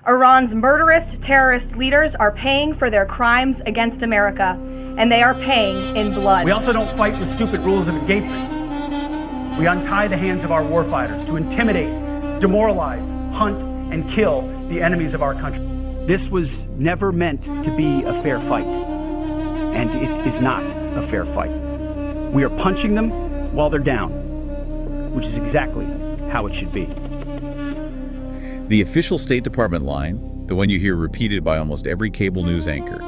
Iran's murderous terrorist leaders are paying for their crimes against America, and they are paying in blood. We also don't fight with stupid rules of engagement. We untie the hands of our warfighters to intimidate, demoralize, hunt, and kill the enemies of our country. This was never meant to be a fair fight, and it is not a fair fight. We are punching them while they're down, which is exactly how it should be. The official State Department line, the one you hear repeated by almost every cable news anchor,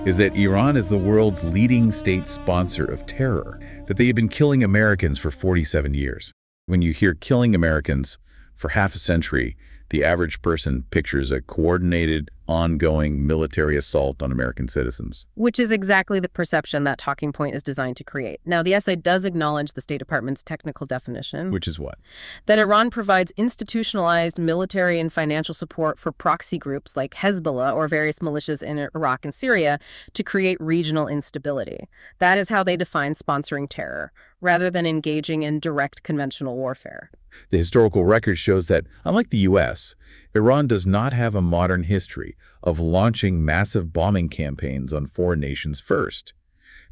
is that Iran is the world's leading state sponsor of terror, that they have been killing Americans for 47 years. When you hear killing Americans for half a century, the average person pictures a coordinated, ongoing military assault on American citizens. Which is exactly the perception that talking point is designed to create. Now, the essay does acknowledge the State Department's technical definition. Which is what? That Iran provides institutionalized military and financial support for proxy groups like Hezbollah or various militias in Iraq and Syria to create regional instability. That is how they define sponsoring terror, rather than engaging in direct conventional warfare. The historical record shows that, unlike the U.S., Iran does not have a modern history of launching massive bombing campaigns on foreign nations first.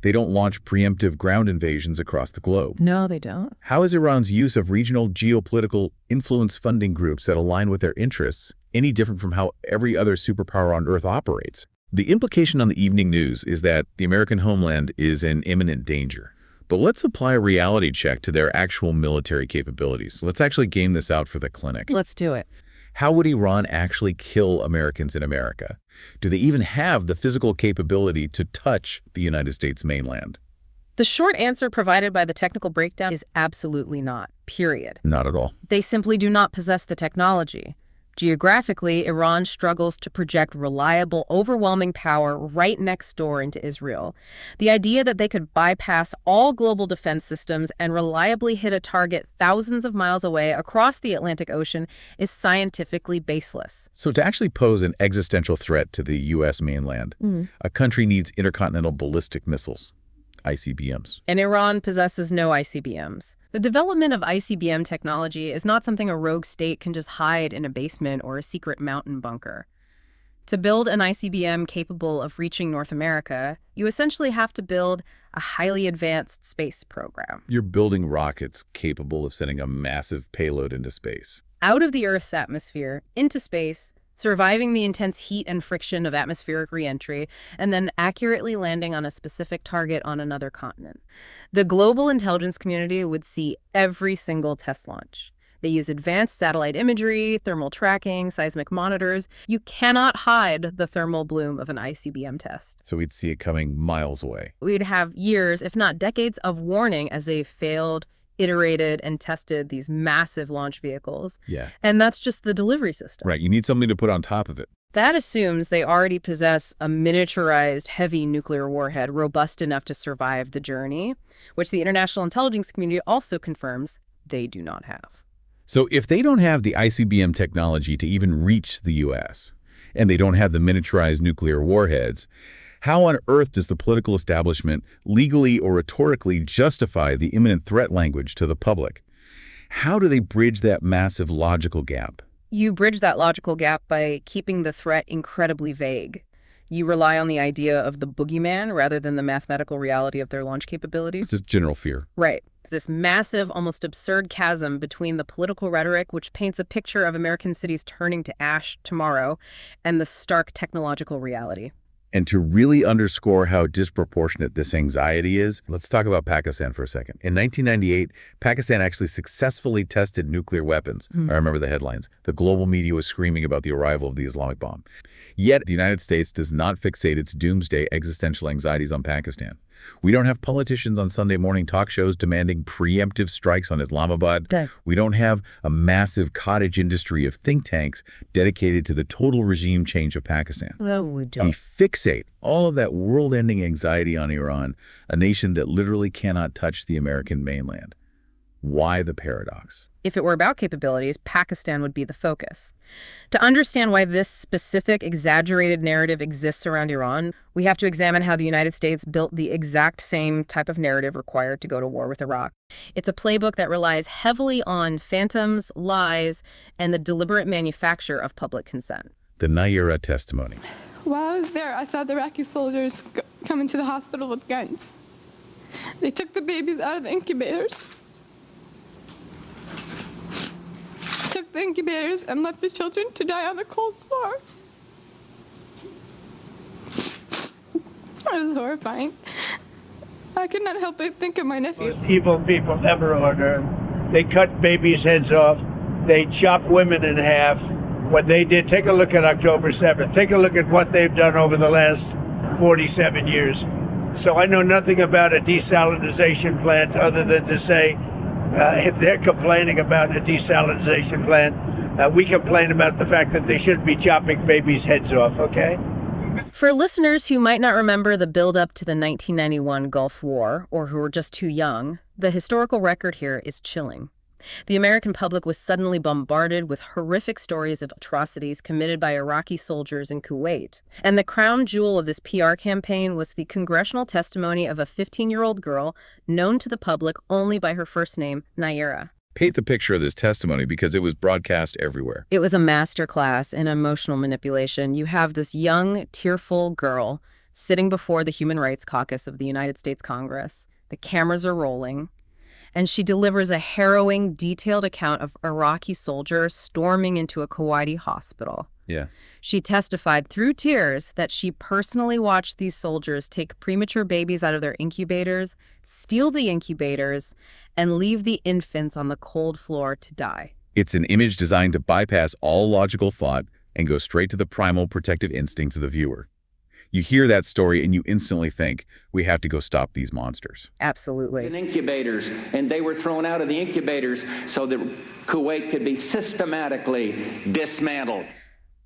They don't launch preemptive ground invasions across the globe. No, they don't. How is Iran's use of regional geopolitical influence funding groups that align with their interests any different from how every other superpower on Earth operates? The implication on the evening news is that the American homeland is in imminent danger. But let's apply a reality check to their actual military capabilities. Let's actually game this out for the clinic. Let's do it. How would Iran actually kill Americans in America? Do they even have the physical capability to touch the United States mainland? The short answer provided by the technical breakdown is absolutely not, period. Not at all. They simply do not possess the technology. Geographically, Iran struggles to project reliable, overwhelming power right next door into Israel. The idea that they could bypass all global defense systems and reliably hit a target thousands of miles away across the Atlantic Ocean is scientifically baseless. So to actually pose an existential threat to the U.S. mainland, a country needs intercontinental ballistic missiles, ICBMs. And Iran possesses no ICBMs. The development of ICBM technology is not something a rogue state can just hide in a basement or a secret mountain bunker. To build an ICBM capable of reaching North America, you essentially have to build a highly advanced space program. You're building rockets capable of sending a massive payload into space. Out of the Earth's atmosphere, into space, surviving the intense heat and friction of atmospheric reentry, and then accurately landing on a specific target on another continent. The global intelligence community would see every single test launch. They use advanced satellite imagery, thermal tracking, seismic monitors. You cannot hide the thermal bloom of an ICBM test. So we'd see it coming miles away. We'd have years, if not decades, of warning as they failed, iterated, and tested these massive launch vehicles. Yeah. And that's just the delivery system. Right. You need something to put on top of it. That assumes they already possess a miniaturized, heavy nuclear warhead robust enough to survive the journey, which the international intelligence community also confirms they do not have. So if they don't have the ICBM technology to even reach the U.S., and they don't have the miniaturized nuclear warheads, how on earth does the political establishment legally or rhetorically justify the imminent threat language to the public? How do they bridge that massive logical gap? You bridge that logical gap by keeping the threat incredibly vague. You rely on the idea of the boogeyman rather than the mathematical reality of their launch capabilities. It's just general fear. Right. This massive, almost absurd chasm between the political rhetoric, which paints a picture of American cities turning to ash tomorrow, and the stark technological reality. And to really underscore how disproportionate this anxiety is, let's talk about Pakistan for a second. In 1998, Pakistan actually successfully tested nuclear weapons. I remember the headlines. The global media was screaming about the arrival of the Islamic bomb. Yet, the United States does not fixate its doomsday existential anxieties on Pakistan. We don't have politicians on Sunday morning talk shows demanding preemptive strikes on Islamabad. We don't have a massive cottage industry of think tanks dedicated to the total regime change of Pakistan. No, we don't. We fixate all of that world-ending anxiety on Iran, a nation that literally cannot touch the American mainland. Why the paradox? If it were about capabilities, Pakistan would be the focus. To understand why this specific exaggerated narrative exists around Iran, we have to examine how the United States built the exact same type of narrative required to go to war with Iraq. It's a playbook that relies heavily on phantoms, lies, and the deliberate manufacture of public consent. the Nayirah testimony. While I was there, I saw the Iraqi soldiers come into the hospital with guns. They took the babies out of the incubators. Took the incubators and left the children to die on the cold floor. It was horrifying. I could not help but think of my nephew. Most evil people ever on earth. They cut babies' heads off. They chop women in half. What they did, take a look at October 7th. Take a look at what they've done over the last 47 years. So I know nothing about a desalinization plant other than to say, if they're complaining about a desalinization plant, we complain about the fact that they shouldn't be chopping babies' heads off, okay? For listeners who might not remember the build-up to the 1991 Gulf War, or who are just too young, the historical record here is chilling. The American public was suddenly bombarded with horrific stories of atrocities committed by Iraqi soldiers in Kuwait. And the crown jewel of this PR campaign was the congressional testimony of a 15-year-old girl known to the public only by her first name, Nayirah. Paint the picture of this testimony because it was broadcast everywhere. It was a masterclass in emotional manipulation. You have this young, tearful girl sitting before the Human Rights Caucus of the United States Congress. The cameras are rolling. And she delivers a harrowing, detailed account of Iraqi soldiers storming into a Kuwaiti hospital. Yeah. She testified through tears that she personally watched these soldiers take premature babies out of their incubators, steal the incubators, and leave the infants on the cold floor to die. It's an image designed to bypass all logical thought and go straight to the primal protective instincts of the viewer. You hear that story and you instantly think, we have to go stop these monsters. Absolutely. In incubators, and they were thrown out of the incubators so that Kuwait could be systematically dismantled.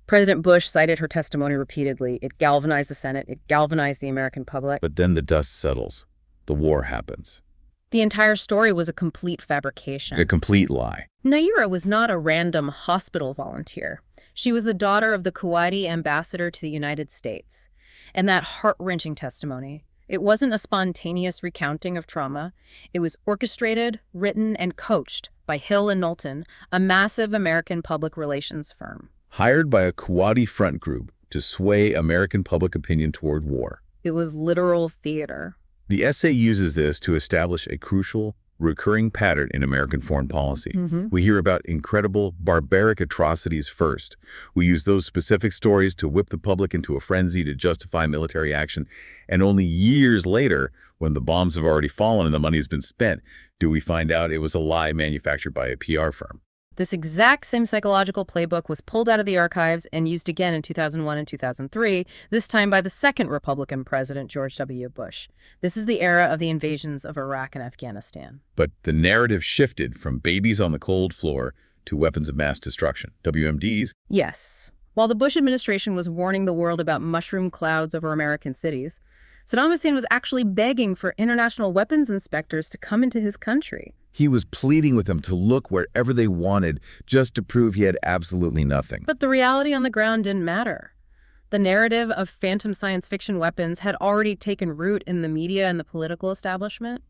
President Bush cited her testimony repeatedly. It galvanized the Senate. It galvanized the American public. But then the dust settles. The war happens. The entire story was a complete fabrication. A complete lie. Nayirah was not a random hospital volunteer. She was the daughter of the Kuwaiti ambassador to the United States. And that heart-wrenching testimony, it wasn't a spontaneous recounting of trauma. It was orchestrated, written, and coached by Hill and Knowlton, a massive American public relations firm. Hired by a Kuwaiti front group to sway American public opinion toward war. It was literal theater. The essay uses this to establish a crucial, recurring pattern in American foreign policy. We hear about incredible, barbaric atrocities first. We use those specific stories to whip the public into a frenzy to justify military action. And only years later, when the bombs have already fallen and the money has been spent, do we find out it was a lie manufactured by a PR firm. This exact same psychological playbook was pulled out of the archives and used again in 2001 and 2003, this time by the second Republican president, George W. Bush. This is the era of the invasions of Iraq and Afghanistan. But the narrative shifted from babies on the cold floor to weapons of mass destruction, WMDs. Yes. While the Bush administration was warning the world about mushroom clouds over American cities, Saddam Hussein was actually begging for international weapons inspectors to come into his country. He was pleading with them to look wherever they wanted just to prove he had absolutely nothing. But the reality on the ground didn't matter. The narrative of phantom science fiction weapons had already taken root in the media and the political establishment.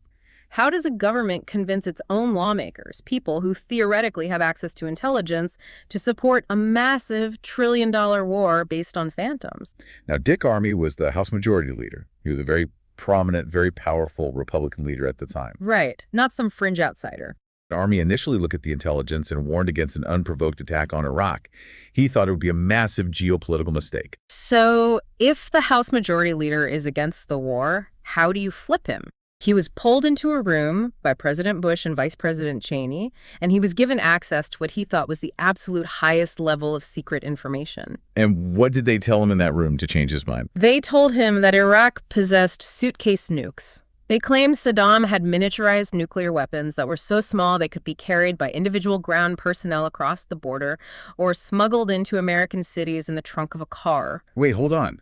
How does a government convince its own lawmakers, people who theoretically have access to intelligence, to support a massive trillion-dollar war based on phantoms? Now, Dick Armey was the House Majority Leader. He was a very prominent, very powerful Republican leader at the time. Right, not some fringe outsider. Armey initially looked at the intelligence and warned against an unprovoked attack on Iraq. He thought it would be a massive geopolitical mistake. So if the House Majority Leader is against the war, how do you flip him? He was pulled into a room by President Bush and Vice President Cheney, and he was given access to what he thought was the absolute highest level of secret information. And what did they tell him in that room to change his mind? They told him that Iraq possessed suitcase nukes. They claimed Saddam had miniaturized nuclear weapons that were so small they could be carried by individual ground personnel across the border or smuggled into American cities in the trunk of a car. Wait, hold on.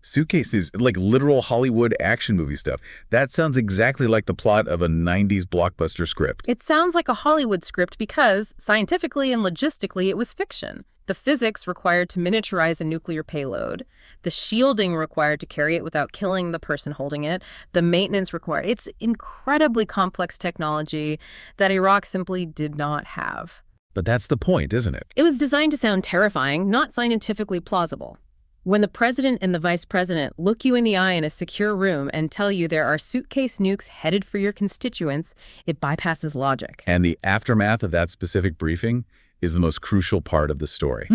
Suitcase is like literal Hollywood action movie stuff. That sounds exactly like the plot of a 90s blockbuster script. It sounds like a Hollywood script because, scientifically and logistically, it was fiction. The physics required to miniaturize a nuclear payload, the shielding required to carry it without killing the person holding it, the maintenance required. It's incredibly complex technology that Iraq simply did not have. But that's the point, isn't it? It was designed to sound terrifying, not scientifically plausible. When the president and the vice president look you in the eye in a secure room and tell you there are suitcase nukes headed for your constituents, it bypasses logic. And the aftermath of that specific briefing is the most crucial part of the story.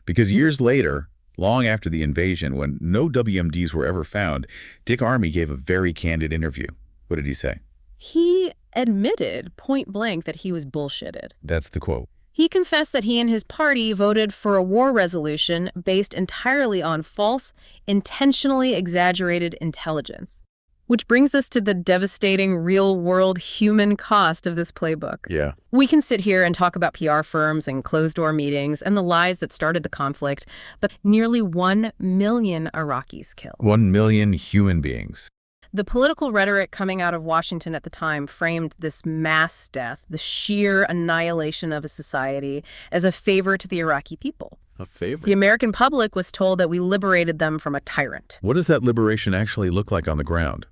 Because years later, long after the invasion, when no WMDs were ever found, Dick Armey gave a very candid interview. What did he say? He admitted point blank that he was bullshitted. That's the quote. He confessed that he and his party voted for a war resolution based entirely on false, intentionally exaggerated intelligence. Which brings us to the devastating real-world human cost of this playbook. Yeah. We can sit here and talk about PR firms and closed-door meetings and the lies that started the conflict, but nearly 1 million Iraqis killed. 1 million human beings. The political rhetoric coming out of Washington at the time framed this mass death, the sheer annihilation of a society, as a favor to the Iraqi people. A favor? The American public was told that we liberated them from a tyrant. What does that liberation actually look like on the ground?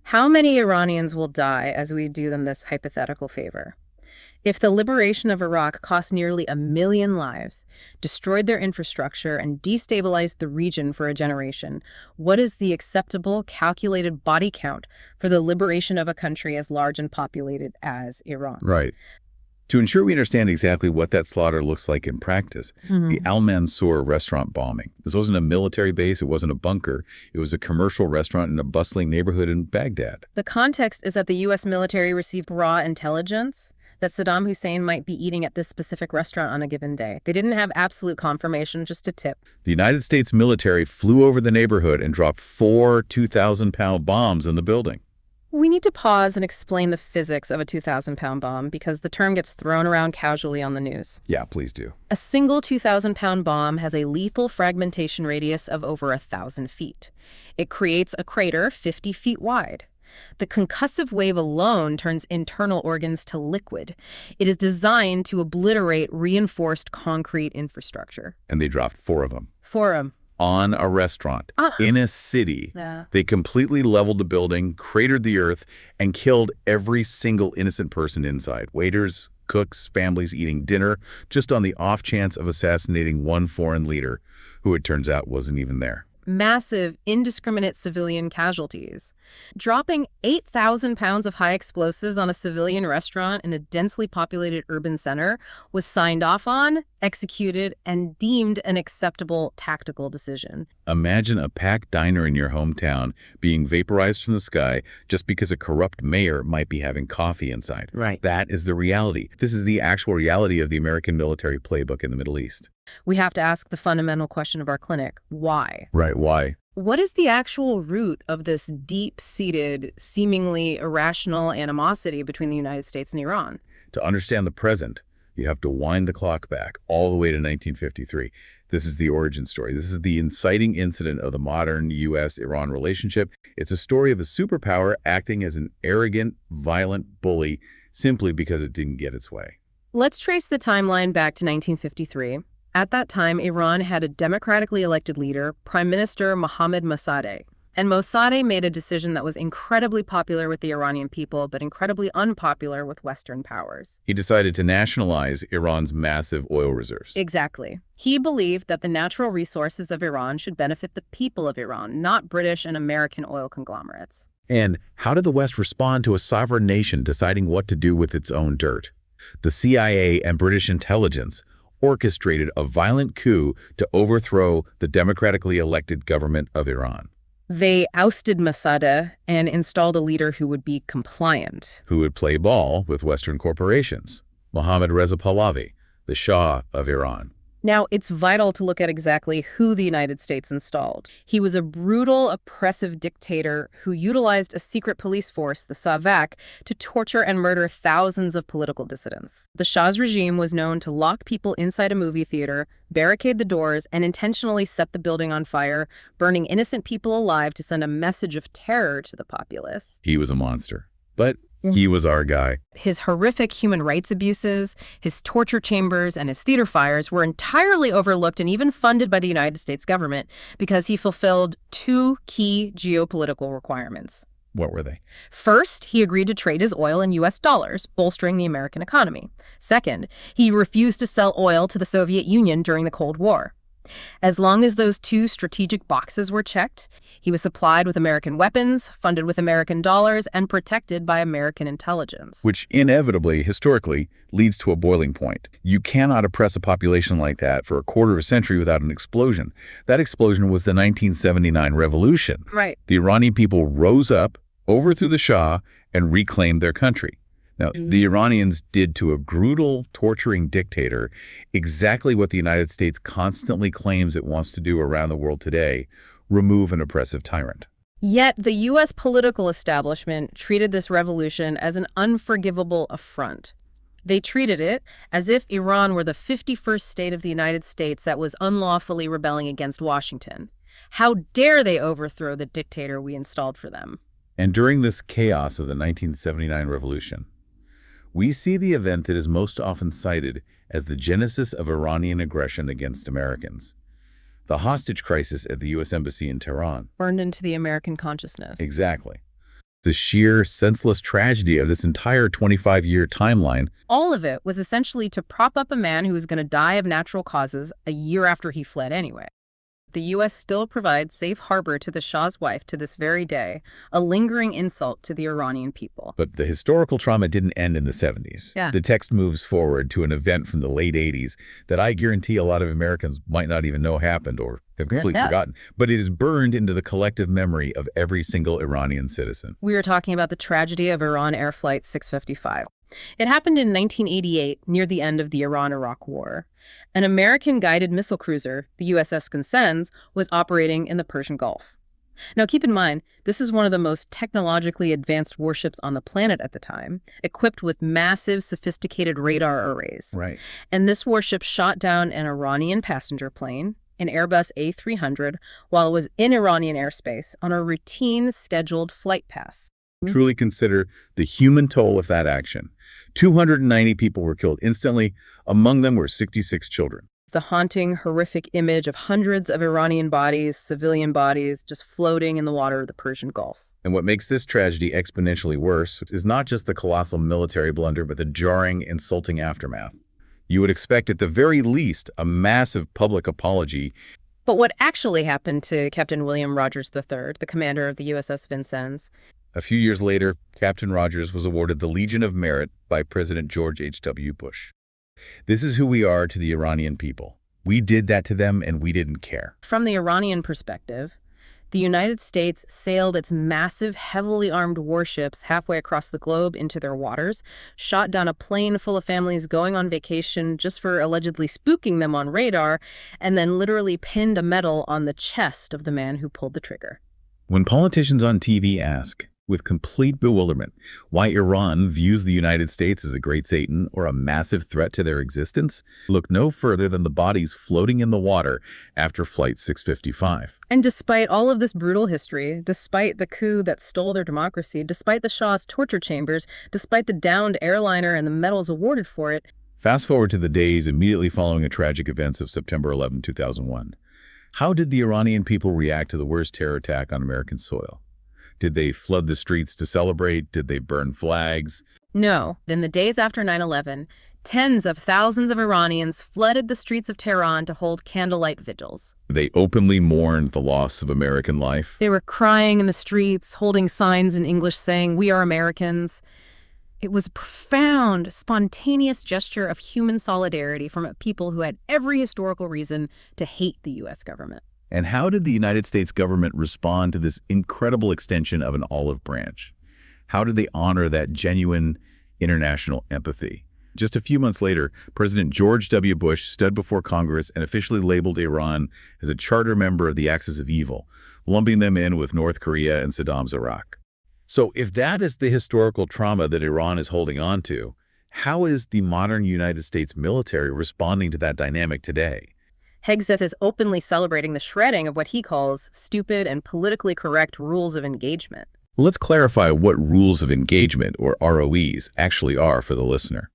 How many Iranians will die as we do them this hypothetical favor? If the liberation of Iraq cost nearly 1 million lives, destroyed their infrastructure, and destabilized the region for a generation, what is the acceptable, calculated body count for the liberation of a country as large and populated as Iran? Right. To ensure we understand exactly what that slaughter looks like in practice, the Al Mansour restaurant bombing. This wasn't a military base, it wasn't a bunker. It was a commercial restaurant in a bustling neighborhood in Baghdad. The context is that the U.S. military received raw intelligence that Saddam Hussein might be eating at this specific restaurant on a given day. They didn't have absolute confirmation, just a tip. The United States military flew over the neighborhood and dropped 4 2,000-pound bombs in the building. We need to pause and explain the physics of a 2,000-pound bomb because the term gets thrown around casually on the news. Yeah, please do. A single 2,000-pound bomb has a lethal fragmentation radius of over 1,000 feet. It creates a crater 50 feet wide. The concussive wave alone turns internal organs to liquid. It is designed to obliterate reinforced concrete infrastructure. And they dropped 4 of them. 4 of them. On a restaurant, in a city. Yeah. They completely leveled the building, cratered the earth, and killed every single innocent person inside. Waiters, cooks, families eating dinner, just on the off chance of assassinating one foreign leader, who it turns out wasn't even there. Massive, indiscriminate civilian casualties. Dropping 8,000 pounds of high explosives on a civilian restaurant in a densely populated urban center was signed off on, executed, and deemed an acceptable tactical decision. Imagine a packed diner in your hometown being vaporized from the sky just because a corrupt mayor might be having coffee inside. Right. That is the reality. This is the actual reality of the American military playbook in the Middle East. We have to ask the fundamental question of our clinic. Why? Right, why? What is the actual root of this deep-seated, seemingly irrational animosity between the United States and Iran? To understand the present, you have to wind the clock back all the way to 1953. This is the origin story. This is the inciting incident of the modern U.S.-Iran relationship. It's a story of a superpower acting as an arrogant, violent bully simply because it didn't get its way. Let's trace the timeline back to 1953. At that time, Iran had a democratically elected leader, Prime Minister Mohammad Mossadegh. And Mossadegh made a decision that was incredibly popular with the Iranian people, but incredibly unpopular with Western powers. He decided to nationalize Iran's massive oil reserves. Exactly. He believed that the natural resources of Iran should benefit the people of Iran, not British and American oil conglomerates. And how did the West respond to a sovereign nation deciding what to do with its own dirt? The CIA and British intelligence orchestrated a violent coup to overthrow the democratically elected government of Iran. They ousted Mossadegh and installed a leader who would be compliant. Who would play ball with Western corporations? Mohammad Reza Pahlavi, the Shah of Iran. Now, it's vital to look at exactly who the United States installed. He was a brutal, oppressive dictator who utilized a secret police force, the Savak, to torture and murder thousands of political dissidents. The Shah's regime was known to lock people inside a movie theater, barricade the doors, and intentionally set the building on fire, burning innocent people alive to send a message of terror to the populace. He was a monster. But he was our guy. His horrific human rights abuses, his torture chambers, and his theater fires were entirely overlooked and even funded by the United States government because he fulfilled 2 key geopolitical requirements. What were they? First, he agreed to trade his oil in U.S. dollars, bolstering the American economy. Second, he refused to sell oil to the Soviet Union during the Cold War. As long as those two strategic boxes were checked, he was supplied with American weapons, funded with American dollars, and protected by American intelligence. Which inevitably, historically, leads to a boiling point. You cannot oppress a population like that for a quarter of a century without an explosion. That explosion was the 1979 revolution. Right. The Iranian people rose up, overthrew the Shah, and reclaimed their country. Now, the Iranians did to a brutal, torturing dictator exactly what the United States constantly claims it wants to do around the world today: remove an oppressive tyrant. Yet the U.S. political establishment treated this revolution as an unforgivable affront. They treated it as if Iran were the 51st state of the United States that was unlawfully rebelling against Washington. How dare they overthrow the dictator we installed for them? And during this chaos of the 1979 revolution, we see the event that is most often cited as the genesis of Iranian aggression against Americans: the hostage crisis at the U.S. Embassy in Tehran. Burned into the American consciousness. Exactly. The sheer, senseless tragedy of this entire 25-year timeline. All of it was essentially to prop up a man who was going to die of natural causes a year after he fled anyway. The U.S. still provides safe harbor to the Shah's wife to this very day, a lingering insult to the Iranian people. But the historical trauma didn't end in the 70s. Yeah. The text moves forward to an event from the late 80s that I guarantee a lot of Americans might not even know happened or have completely forgotten. But it is burned into the collective memory of every single Iranian citizen. We are talking about the tragedy of Iran Air Flight 655. It happened in 1988, near the end of the Iran-Iraq War. An American guided missile cruiser, the USS Vincennes, was operating in the Persian Gulf. Now, keep in mind, this is one of the most technologically advanced warships on the planet at the time, equipped with massive, sophisticated radar arrays. Right. And this warship shot down an Iranian passenger plane, an Airbus A300, while it was in Iranian airspace on a routine scheduled flight path. Truly consider the human toll of that action. 290 people were killed instantly. Among them were 66 children. The haunting, horrific image of hundreds of Iranian bodies, civilian bodies, just floating in the water of the Persian Gulf. And what makes this tragedy exponentially worse is not just the colossal military blunder, but the jarring, insulting aftermath. You would expect, at the very least, a massive public apology. But what actually happened to Captain William Rogers III, the commander of the USS Vincennes? A few years later, Captain Rogers was awarded the Legion of Merit by President George H.W. Bush. This is who we are to the Iranian people. We did that to them, and we didn't care. From the Iranian perspective, the United States sailed its massive, heavily armed warships halfway across the globe into their waters, shot down a plane full of families going on vacation just for allegedly spooking them on radar, and then literally pinned a medal on the chest of the man who pulled the trigger. When politicians on TV ask, with complete bewilderment, why Iran views the United States as a great Satan or a massive threat to their existence, look no further than the bodies floating in the water after Flight 655. And despite all of this brutal history, despite the coup that stole their democracy, despite the Shah's torture chambers, despite the downed airliner and the medals awarded for it. Fast forward to the days immediately following the tragic events of September 11, 2001. How did the Iranian people react to the worst terror attack on American soil? Did they flood the streets to celebrate? Did they burn flags? No. In the days after 9/11, tens of thousands of Iranians flooded the streets of Tehran to hold candlelight vigils. They openly mourned the loss of American life. They were crying in the streets, holding signs in English saying, "We are Americans." It was a profound, spontaneous gesture of human solidarity from a people who had every historical reason to hate the U.S. government. And how did the United States government respond to this incredible extension of an olive branch? How did they honor that genuine international empathy? Just a few months later, President George W. Bush stood before Congress and officially labeled Iran as a charter member of the axis of evil, lumping them in with North Korea and Saddam's Iraq. So if that is the historical trauma that Iran is holding on to, how is the modern United States military responding to that dynamic today? Hegseth is openly celebrating the shredding of what he calls stupid and politically correct rules of engagement. Let's clarify what rules of engagement, or ROEs, actually are for the listener.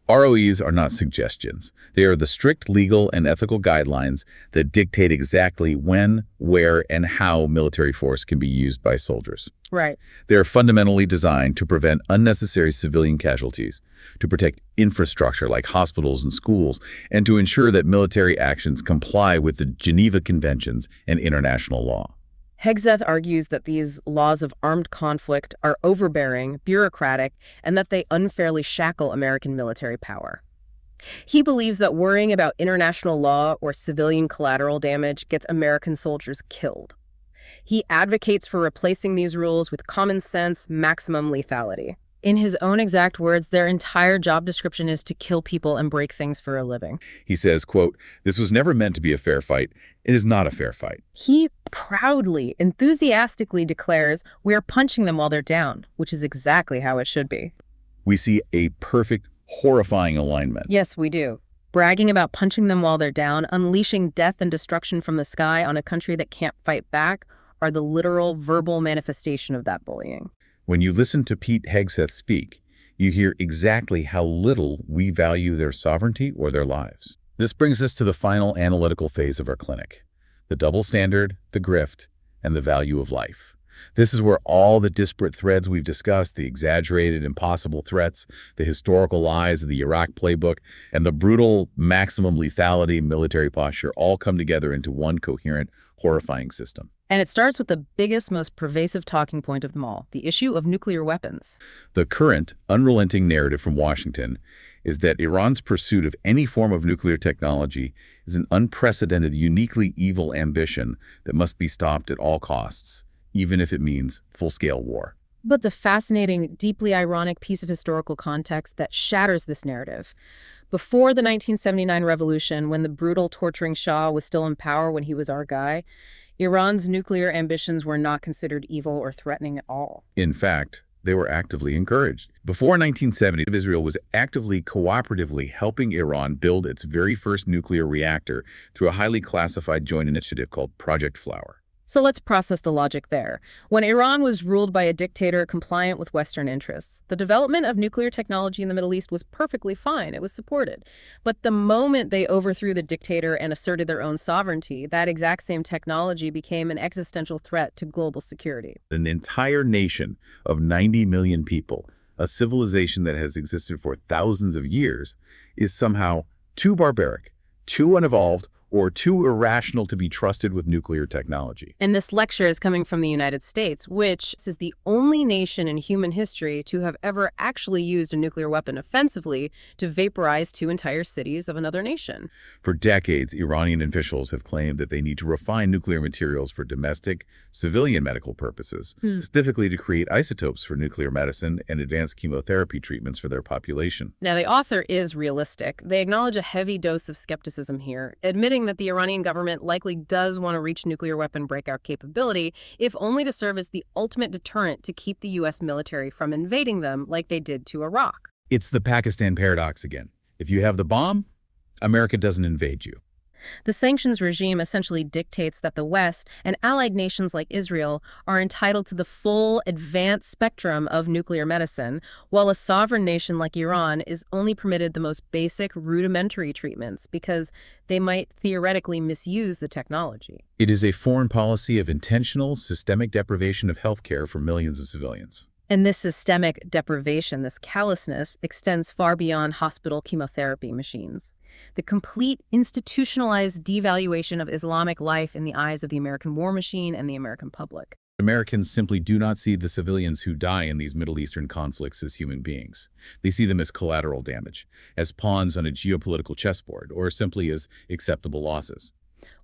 ROEs are not suggestions. They are the strict legal and ethical guidelines that dictate exactly when, where, and how military force can be used by soldiers. Right. They are fundamentally designed to prevent unnecessary civilian casualties, to protect infrastructure like hospitals and schools, and to ensure that military actions comply with the Geneva Conventions and international law. Hegseth argues that these laws of armed conflict are overbearing, bureaucratic, and that they unfairly shackle American military power. He believes that worrying about international law or civilian collateral damage gets American soldiers killed. He advocates for replacing these rules with common sense, maximum lethality. In his own exact words, their entire job description is to kill people and break things for a living. He says, quote, "This was never meant to be a fair fight. It is not a fair fight." He proudly, enthusiastically declares, "We are punching them while they're down," which is exactly how it should be. We see a perfect, horrifying alignment. Yes, we do. Bragging about punching them while they're down, unleashing death and destruction from the sky on a country that can't fight back are the literal verbal manifestation of that bullying. When you listen to Pete Hegseth speak, you hear exactly how little we value their sovereignty or their lives. This brings us to the final analytical phase of our clinic: the double standard, the grift, and the value of life. This is where all the disparate threads we've discussed, the exaggerated, impossible threats, the historical lies of the Iraq playbook, and the brutal maximum lethality military posture all come together into one coherent, horrifying system. And it starts with the biggest, most pervasive talking point of them all, the issue of nuclear weapons. The current, unrelenting narrative from Washington is that Iran's pursuit of any form of nuclear technology is an unprecedented, uniquely evil ambition that must be stopped at all costs, even if it means full-scale war. But it's a fascinating, deeply ironic piece of historical context that shatters this narrative. Before the 1979 revolution, when the brutal, torturing Shah was still in power when he was our guy, Iran's nuclear ambitions were not considered evil or threatening at all. In fact, they were actively encouraged. Before 1970, Israel was actively, cooperatively helping Iran build its very first nuclear reactor through a highly classified joint initiative called Project Flower. So let's process the logic there. When Iran was ruled by a dictator compliant with Western interests, the development of nuclear technology in the Middle East was perfectly fine. It was supported. But the moment they overthrew the dictator and asserted their own sovereignty, that exact same technology became an existential threat to global security. An entire nation of 90 million people, a civilization that has existed for thousands of years, is somehow too barbaric, too unevolved, or too irrational to be trusted with nuclear technology. And this lecture is coming from the United States, which is the only nation in human history to have ever actually used a nuclear weapon offensively to vaporize two entire cities of another nation. For decades, Iranian officials have claimed that they need to refine nuclear materials for domestic, civilian medical purposes, specifically to create isotopes for nuclear medicine and advanced chemotherapy treatments for their population. Now, the author is realistic. They acknowledge a heavy dose of skepticism here, admitting that the Iranian government likely does want to reach nuclear weapon breakout capability, if only to serve as the ultimate deterrent to keep the U.S. military from invading them like they did to Iraq. It's the Pakistan paradox again. If you have the bomb, America doesn't invade you. The sanctions regime essentially dictates that the West and allied nations like Israel are entitled to the full advanced spectrum of nuclear medicine, while a sovereign nation like Iran is only permitted the most basic, rudimentary treatments because they might theoretically misuse the technology. It is a foreign policy of intentional, systemic deprivation of health care for millions of civilians. And this systemic deprivation, this callousness, extends far beyond hospital chemotherapy machines. The complete institutionalized devaluation of Islamic life in the eyes of the American war machine and the American public. Americans simply do not see the civilians who die in these Middle Eastern conflicts as human beings. They see them as collateral damage, as pawns on a geopolitical chessboard, or simply as acceptable losses.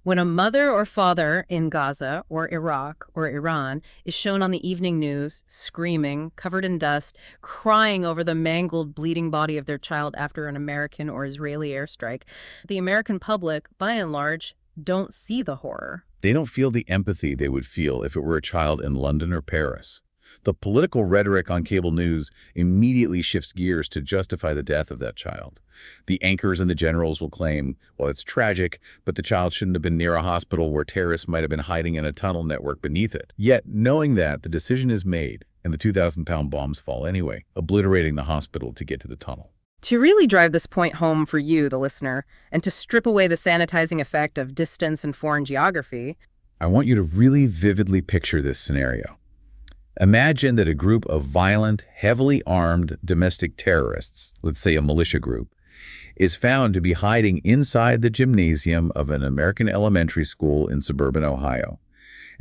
When a mother or father in Gaza or Iraq or Iran is shown on the evening news, screaming, covered in dust, crying over the mangled, bleeding body of their child after an American or Israeli airstrike, the American public, by and large, don't see the horror. They don't feel the empathy they would feel if it were a child in London or Paris. The political rhetoric on cable news immediately shifts gears to justify the death of that child. The anchors and the generals will claim, well, it's tragic, but the child shouldn't have been near a hospital where terrorists might have been hiding in a tunnel network beneath it. Yet, knowing that, the decision is made, and the 2,000-pound bombs fall anyway, obliterating the hospital to get to the tunnel. To really drive this point home for you, the listener, and to strip away the sanitizing effect of distance and foreign geography, I want you to really vividly picture this scenario. Imagine that a group of violent, heavily armed domestic terrorists, let's say a militia group, is found to be hiding inside the gymnasium of an American elementary school in suburban Ohio,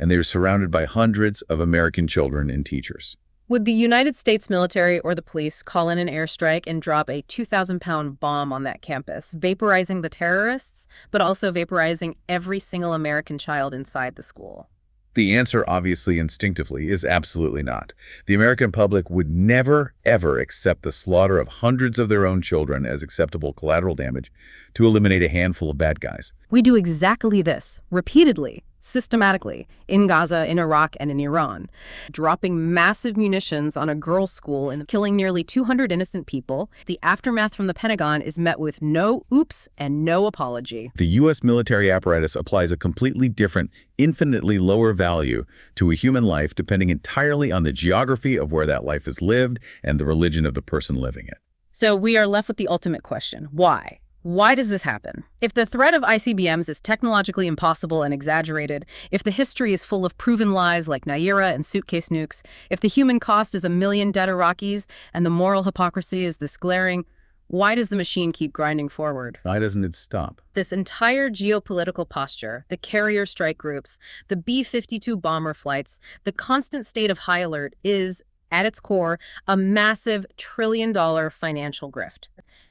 and they're surrounded by hundreds of American children and teachers. would the United States military or the police call in an airstrike and drop a 2,000-pound bomb on that campus, vaporizing the terrorists, but also vaporizing every single American child inside the school? The answer, obviously, instinctively, is absolutely not. The American public would never, ever accept the slaughter of hundreds of their own children as acceptable collateral damage to eliminate a handful of bad guys. We do exactly this, repeatedly, systematically, in Gaza, in Iraq, and in Iran, dropping massive munitions on a girls' school and killing nearly 200 innocent people. The aftermath from the Pentagon is met with no oops and no apology. The U.S. military apparatus applies a completely different, infinitely lower value to a human life depending entirely on the geography of where that life is lived and the religion of the person living it. So we are left with the ultimate question. Why? Why does this happen? If the threat of ICBMs is technologically impossible and exaggerated, if the history is full of proven lies like Nayirah and Suitcase nukes, if the human cost is 1 million dead Iraqis and the moral hypocrisy is this glaring, why does the machine keep grinding forward? Why doesn't it stop? This entire geopolitical posture, the carrier strike groups, the B-52 bomber flights, the constant state of high alert is, at its core, a massive trillion-dollar financial grift.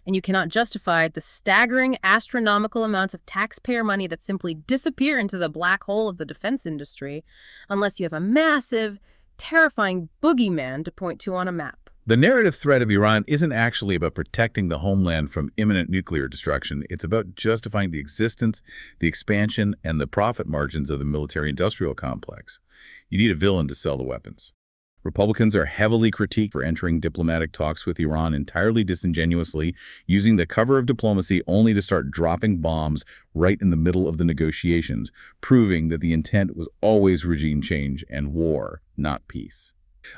And you cannot justify the staggering astronomical amounts of taxpayer money that simply disappear into the black hole of the defense industry unless you have a massive, terrifying boogeyman to point to on a map. The narrative threat of Iran isn't actually about protecting the homeland from imminent nuclear destruction. It's about justifying the existence, the expansion, and the profit margins of the military-industrial complex. You need a villain to sell the weapons. Republicans are heavily critiqued for entering diplomatic talks with Iran entirely disingenuously, using the cover of diplomacy only to start dropping bombs right in the middle of the negotiations, proving that the intent was always regime change and war, not peace.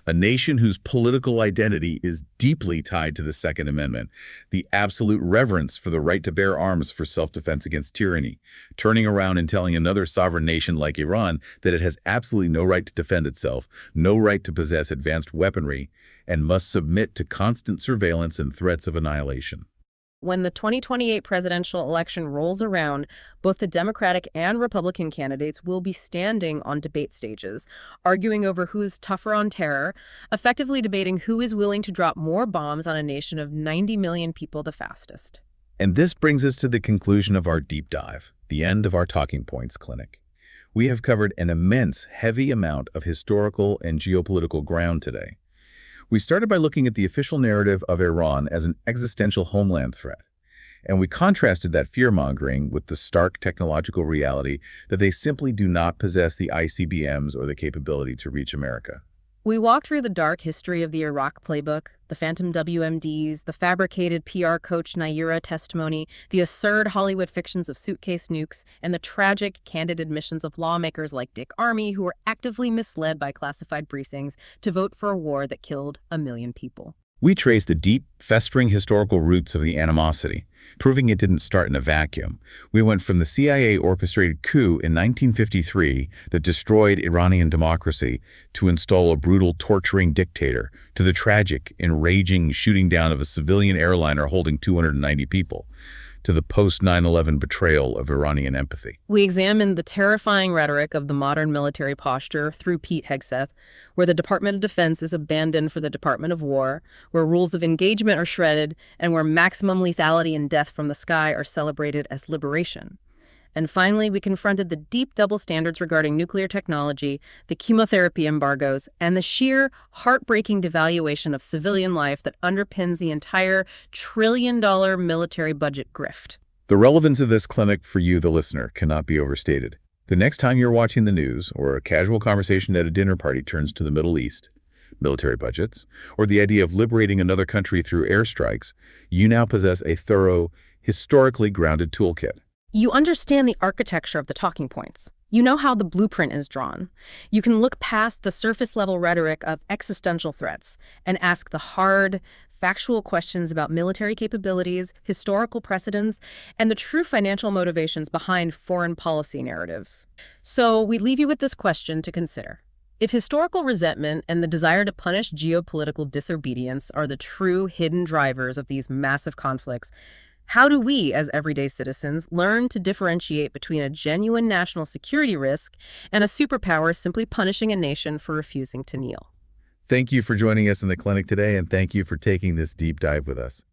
A nation whose political identity is deeply tied to the Second Amendment, the absolute reverence for the right to bear arms for self-defense against tyranny, turning around and telling another sovereign nation like Iran that it has absolutely no right to defend itself, no right to possess advanced weaponry, and must submit to constant surveillance and threats of annihilation. When the 2028 presidential election rolls around, both the Democratic and Republican candidates will be standing on debate stages, arguing over who is tougher on terror, effectively debating who is willing to drop more bombs on a nation of 90 million people the fastest. And this brings us to the conclusion of our deep dive, the end of our Talking Points clinic. We have covered an immense, heavy amount of historical and geopolitical ground today. We started by looking at the official narrative of Iran as an existential homeland threat, and we contrasted that fear-mongering with the stark technological reality that they simply do not possess the ICBMs or the capability to reach America. We walked through the dark history of the Iraq playbook, the phantom WMDs, the fabricated PR coach Nayirah testimony, the absurd Hollywood fictions of Suitcase nukes, and the tragic, candid admissions of lawmakers like Dick Armey who were actively misled by classified briefings to vote for a war that killed 1 million people. We traced the deep, festering historical roots of the animosity, proving it didn't start in a vacuum. We went from the CIA-orchestrated coup in 1953 that destroyed Iranian democracy to install a brutal, torturing dictator, to the tragic, enraging shooting down of a civilian airliner holding 290 people, to the post-9/11 betrayal of Iranian empathy. We examined the terrifying rhetoric of the modern military posture through Pete Hegseth, where the Department of Defense is abandoned for the Department of War, where rules of engagement are shredded, and where maximum lethality and death from the sky are celebrated as liberation. And finally, we confronted the deep double standards regarding nuclear technology, the chemotherapy embargoes, and the sheer, heartbreaking devaluation of civilian life that underpins the entire trillion-dollar military budget grift. The relevance of this clinic for you, the listener, cannot be overstated. The next time you're watching the news or a casual conversation at a dinner party turns to the Middle East, military budgets, or the idea of liberating another country through airstrikes, you now possess a thorough, historically grounded toolkit. You understand the architecture of the talking points. You know how the blueprint is drawn. You can look past the surface-level rhetoric of existential threats and ask the hard, factual questions about military capabilities, historical precedents, and the true financial motivations behind foreign policy narratives. So we leave you with this question to consider. If historical resentment and the desire to punish geopolitical disobedience are the true hidden drivers of these massive conflicts, how do we, as everyday citizens, learn to differentiate between a genuine national security risk and a superpower simply punishing a nation for refusing to kneel? Thank you for joining us in the clinic today, and thank you for taking this deep dive with us.